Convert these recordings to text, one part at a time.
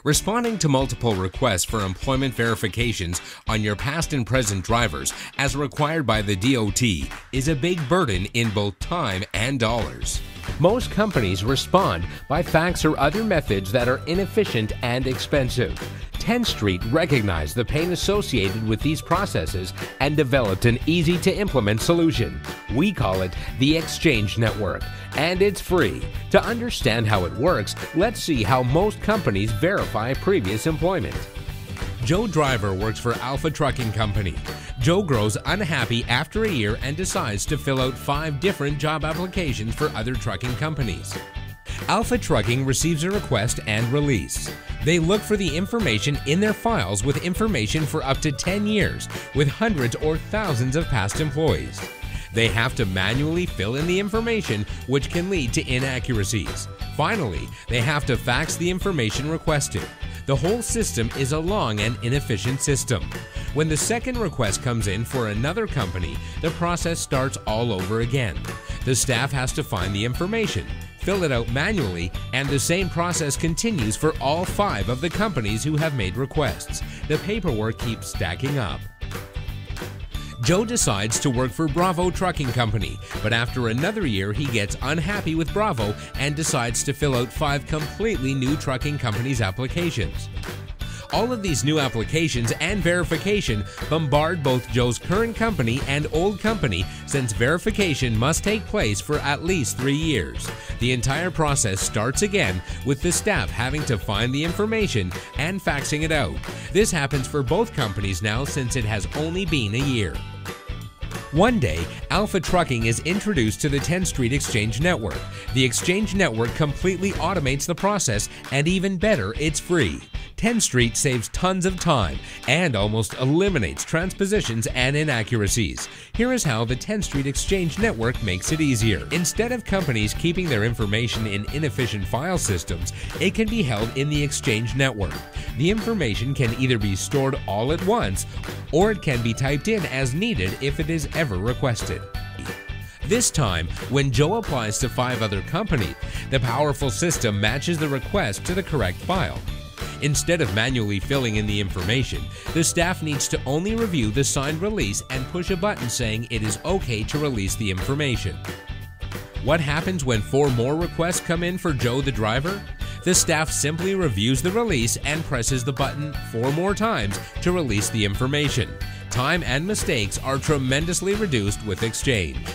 Responding to multiple requests for employment verifications on your past and present drivers as required by the DOT is a big burden in both time and dollars. Most companies respond by fax or other methods that are inefficient and expensive. Tenstreet recognized the pain associated with these processes and developed an easy-to-implement solution. We call it the Xchange Network, and it's free. To understand how it works, let's see how most companies verify previous employment. Joe Driver works for Alpha Trucking Company. Joe grows unhappy after a year and decides to fill out 5 different job applications for other trucking companies. Alpha Trucking receives a request and release. They look for the information in their files with information for up to 10 years with hundreds or thousands of past employees. They have to manually fill in the information, which can lead to inaccuracies. Finally, they have to fax the information requested. The whole system is a long and inefficient system. When the second request comes in for another company, the process starts all over again. The staff has to find the information, fill it out manually, and the same process continues for all 5 of the companies who have made requests. The paperwork keeps stacking up. Joe decides to work for Bravo Trucking Company, but after another year he gets unhappy with Bravo and decides to fill out 5 completely new trucking companies' applications. All of these new applications and verification bombard both Joe's current company and old company, since verification must take place for at least 3 years. The entire process starts again with the staff having to find the information and faxing it out. This happens for both companies now since it has only been a year. One day, Alpha Trucking is introduced to the Tenstreet Xchange network. The Xchange network completely automates the process, and even better, it's free. Tenstreet saves tons of time and almost eliminates transpositions and inaccuracies. Here is how the Tenstreet Xchange network makes it easier. Instead of companies keeping their information in inefficient file systems, it can be held in the Xchange network. The information can either be stored all at once, or it can be typed in as needed if it is ever requested. This time, when Joe applies to 5 other companies, the powerful system matches the request to the correct file. Instead of manually filling in the information, the staff needs to only review the signed release and push a button saying it is okay to release the information. What happens when 4 more requests come in for Joe the driver? The staff simply reviews the release and presses the button 4 more times to release the information. Time and mistakes are tremendously reduced with Xchange.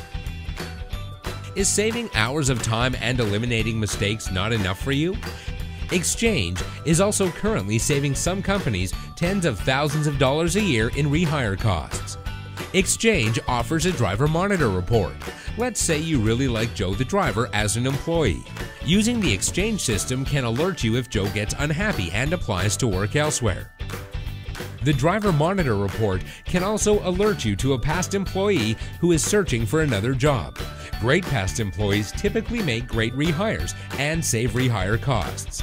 Is saving hours of time and eliminating mistakes not enough for you? Xchange is also currently saving some companies tens of thousands of dollars a year in rehire costs. Xchange offers a driver monitor report. Let's say you really like Joe the driver as an employee. Using the Xchange system can alert you if Joe gets unhappy and applies to work elsewhere. The driver monitor report can also alert you to a past employee who is searching for another job. Great past employees typically make great rehires and save rehire costs.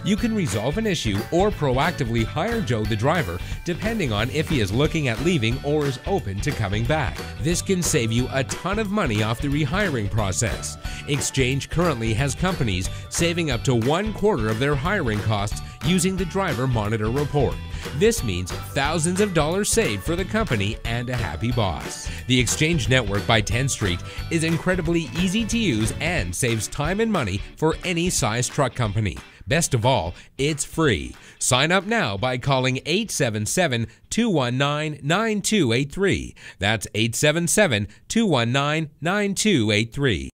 You can resolve an issue or proactively hire Joe the driver depending on if he is looking at leaving or is open to coming back. This can save you a ton of money off the rehiring process. Xchange currently has companies saving up to 1/4 of their hiring costs using the driver monitor report. This means thousands of dollars saved for the company and a happy boss. The Xchange network by Tenstreet is incredibly easy to use and saves time and money for any size truck company. Best of all, it's free. Sign up now by calling 877-219-9283. That's 877-219-9283.